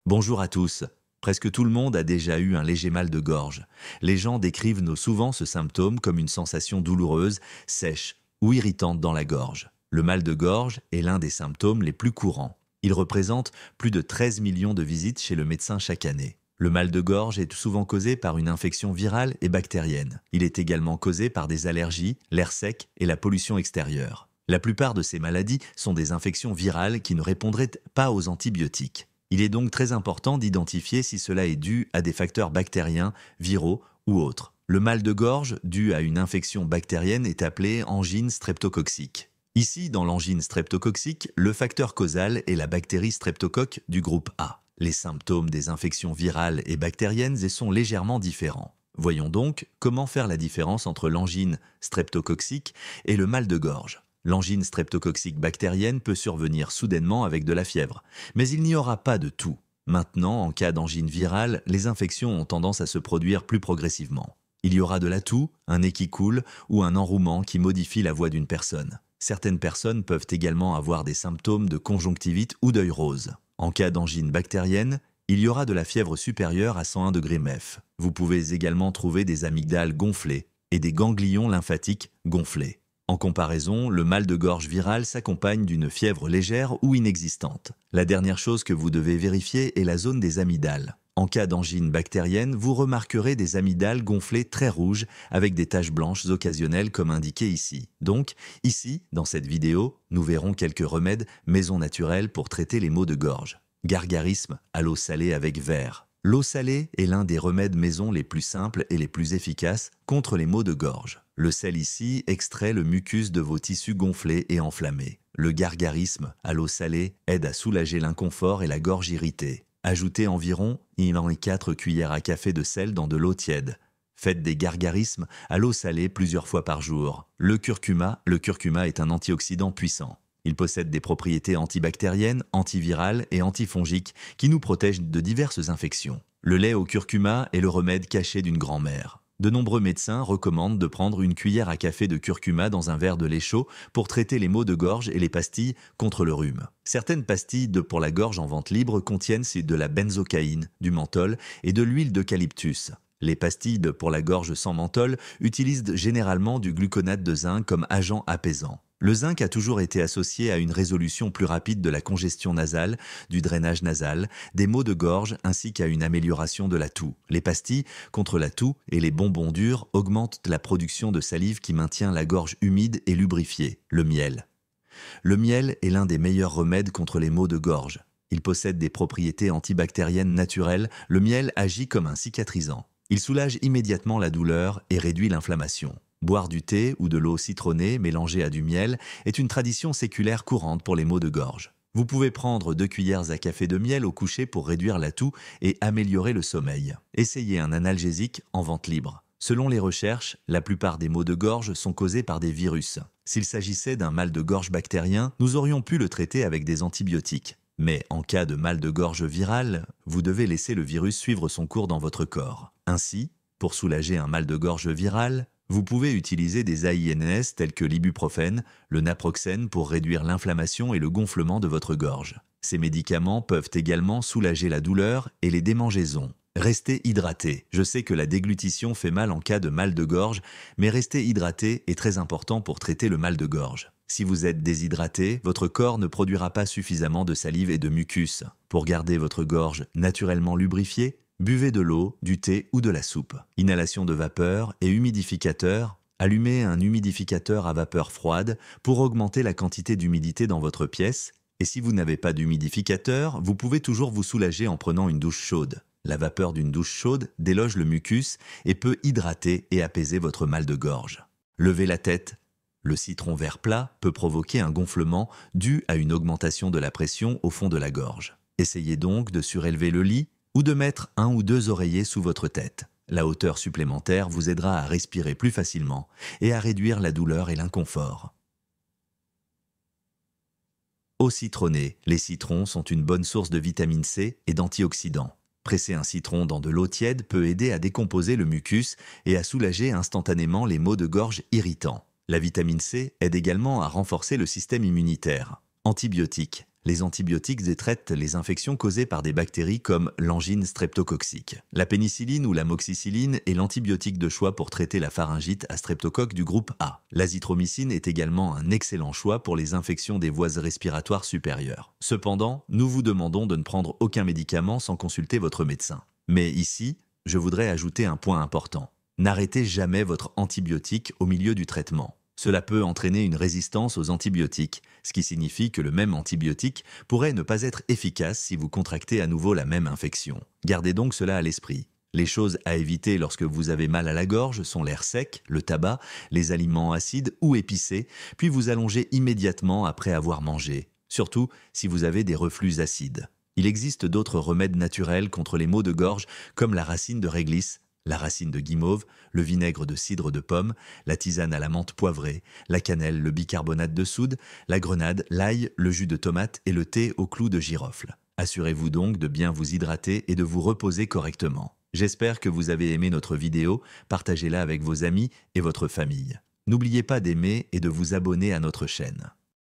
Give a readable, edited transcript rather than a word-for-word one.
Bonjour à tous. Presque tout le monde a déjà eu un léger mal de gorge. Les gens décrivent souvent ce symptôme comme une sensation douloureuse, sèche ou irritante dans la gorge. Le mal de gorge est l'un des symptômes les plus courants. Il représente plus de 13 millions de visites chez le médecin chaque année. Le mal de gorge est souvent causé par une infection virale et bactérienne. Il est également causé par des allergies, l'air sec et la pollution extérieure. La plupart de ces maladies sont des infections virales qui ne répondraient pas aux antibiotiques. Il est donc très important d'identifier si cela est dû à des facteurs bactériens, viraux ou autres. Le mal de gorge dû à une infection bactérienne est appelé angine streptococcique. Ici, dans l'angine streptococcique, le facteur causal est la bactérie streptocoque du groupe A. Les symptômes des infections virales et bactériennes sont légèrement différents. Voyons donc comment faire la différence entre l'angine streptococcique et le mal de gorge. L'angine streptococcique bactérienne peut survenir soudainement avec de la fièvre, mais il n'y aura pas de tout. Maintenant, en cas d'angine virale, les infections ont tendance à se produire plus progressivement. Il y aura de la toux, un nez qui coule ou un enrouement qui modifie la voix d'une personne. Certaines personnes peuvent également avoir des symptômes de conjonctivite ou d'œil rose. En cas d'angine bactérienne, il y aura de la fièvre supérieure à 101 degrés MEF. Vous pouvez également trouver des amygdales gonflées et des ganglions lymphatiques gonflés. En comparaison, le mal de gorge viral s'accompagne d'une fièvre légère ou inexistante. La dernière chose que vous devez vérifier est la zone des amygdales. En cas d'angine bactérienne, vous remarquerez des amygdales gonflées très rouges avec des taches blanches occasionnelles comme indiqué ici. Donc, ici, dans cette vidéo, nous verrons quelques remèdes maison naturels pour traiter les maux de gorge. Gargarisme à l'eau salée avec verre. L'eau salée est l'un des remèdes maison les plus simples et les plus efficaces contre les maux de gorge. Le sel ici extrait le mucus de vos tissus gonflés et enflammés. Le gargarisme à l'eau salée aide à soulager l'inconfort et la gorge irritée. Ajoutez environ 4 cuillères à café de sel dans de l'eau tiède. Faites des gargarismes à l'eau salée plusieurs fois par jour. Le curcuma est un antioxydant puissant. Il possède des propriétés antibactériennes, antivirales et antifongiques qui nous protègent de diverses infections. Le lait au curcuma est le remède caché d'une grand-mère. De nombreux médecins recommandent de prendre une cuillère à café de curcuma dans un verre de lait chaud pour traiter les maux de gorge et les pastilles contre le rhume. Certaines pastilles pour la gorge en vente libre contiennent de la benzocaïne, du menthol et de l'huile d'eucalyptus. Les pastilles pour la gorge sans menthol utilisent généralement du gluconate de zinc comme agent apaisant. Le zinc a toujours été associé à une résolution plus rapide de la congestion nasale, du drainage nasal, des maux de gorge ainsi qu'à une amélioration de la toux. Les pastilles contre la toux et les bonbons durs augmentent la production de salive qui maintient la gorge humide et lubrifiée. Le miel. Le miel est l'un des meilleurs remèdes contre les maux de gorge. Il possède des propriétés antibactériennes naturelles. Le miel agit comme un cicatrisant. Il soulage immédiatement la douleur et réduit l'inflammation. Boire du thé ou de l'eau citronnée mélangée à du miel est une tradition séculaire courante pour les maux de gorge. Vous pouvez prendre 2 cuillères à café de miel au coucher pour réduire la toux et améliorer le sommeil. Essayez un analgésique en vente libre. Selon les recherches, la plupart des maux de gorge sont causés par des virus. S'il s'agissait d'un mal de gorge bactérien, nous aurions pu le traiter avec des antibiotiques. Mais en cas de mal de gorge viral, vous devez laisser le virus suivre son cours dans votre corps. Ainsi, pour soulager un mal de gorge viral, vous pouvez utiliser des AINS tels que l'ibuprofène, le naproxène pour réduire l'inflammation et le gonflement de votre gorge. Ces médicaments peuvent également soulager la douleur et les démangeaisons. Restez hydraté. Je sais que la déglutition fait mal en cas de mal de gorge, mais rester hydraté est très important pour traiter le mal de gorge. Si vous êtes déshydraté, votre corps ne produira pas suffisamment de salive et de mucus. Pour garder votre gorge naturellement lubrifiée, buvez de l'eau, du thé ou de la soupe. Inhalation de vapeur et humidificateur. Allumez un humidificateur à vapeur froide pour augmenter la quantité d'humidité dans votre pièce. Et si vous n'avez pas d'humidificateur, vous pouvez toujours vous soulager en prenant une douche chaude. La vapeur d'une douche chaude déloge le mucus et peut hydrater et apaiser votre mal de gorge. Levez la tête. Le citron vert plat peut provoquer un gonflement dû à une augmentation de la pression au fond de la gorge. Essayez donc de surélever le lit ou de mettre 1 ou 2 oreillers sous votre tête. La hauteur supplémentaire vous aidera à respirer plus facilement et à réduire la douleur et l'inconfort. Eau citronnée. Les citrons sont une bonne source de vitamine C et d'antioxydants. Presser un citron dans de l'eau tiède peut aider à décomposer le mucus et à soulager instantanément les maux de gorge irritants. La vitamine C aide également à renforcer le système immunitaire. Antibiotiques. Les antibiotiques traitent les infections causées par des bactéries comme l'angine streptococcique. La pénicilline ou l'amoxicilline est l'antibiotique de choix pour traiter la pharyngite à streptocoque du groupe A. L'azithromycine est également un excellent choix pour les infections des voies respiratoires supérieures. Cependant, nous vous demandons de ne prendre aucun médicament sans consulter votre médecin. Mais ici, je voudrais ajouter un point important. N'arrêtez jamais votre antibiotique au milieu du traitement. Cela peut entraîner une résistance aux antibiotiques, ce qui signifie que le même antibiotique pourrait ne pas être efficace si vous contractez à nouveau la même infection. Gardez donc cela à l'esprit. Les choses à éviter lorsque vous avez mal à la gorge sont l'air sec, le tabac, les aliments acides ou épicés, puis vous allongez immédiatement après avoir mangé, surtout si vous avez des reflux acides. Il existe d'autres remèdes naturels contre les maux de gorge comme la racine de réglisse, la racine de guimauve, le vinaigre de cidre de pomme, la tisane à la menthe poivrée, la cannelle, le bicarbonate de soude, la grenade, l'ail, le jus de tomate et le thé au clou de girofle. Assurez-vous donc de bien vous hydrater et de vous reposer correctement. J'espère que vous avez aimé notre vidéo, partagez-la avec vos amis et votre famille. N'oubliez pas d'aimer et de vous abonner à notre chaîne.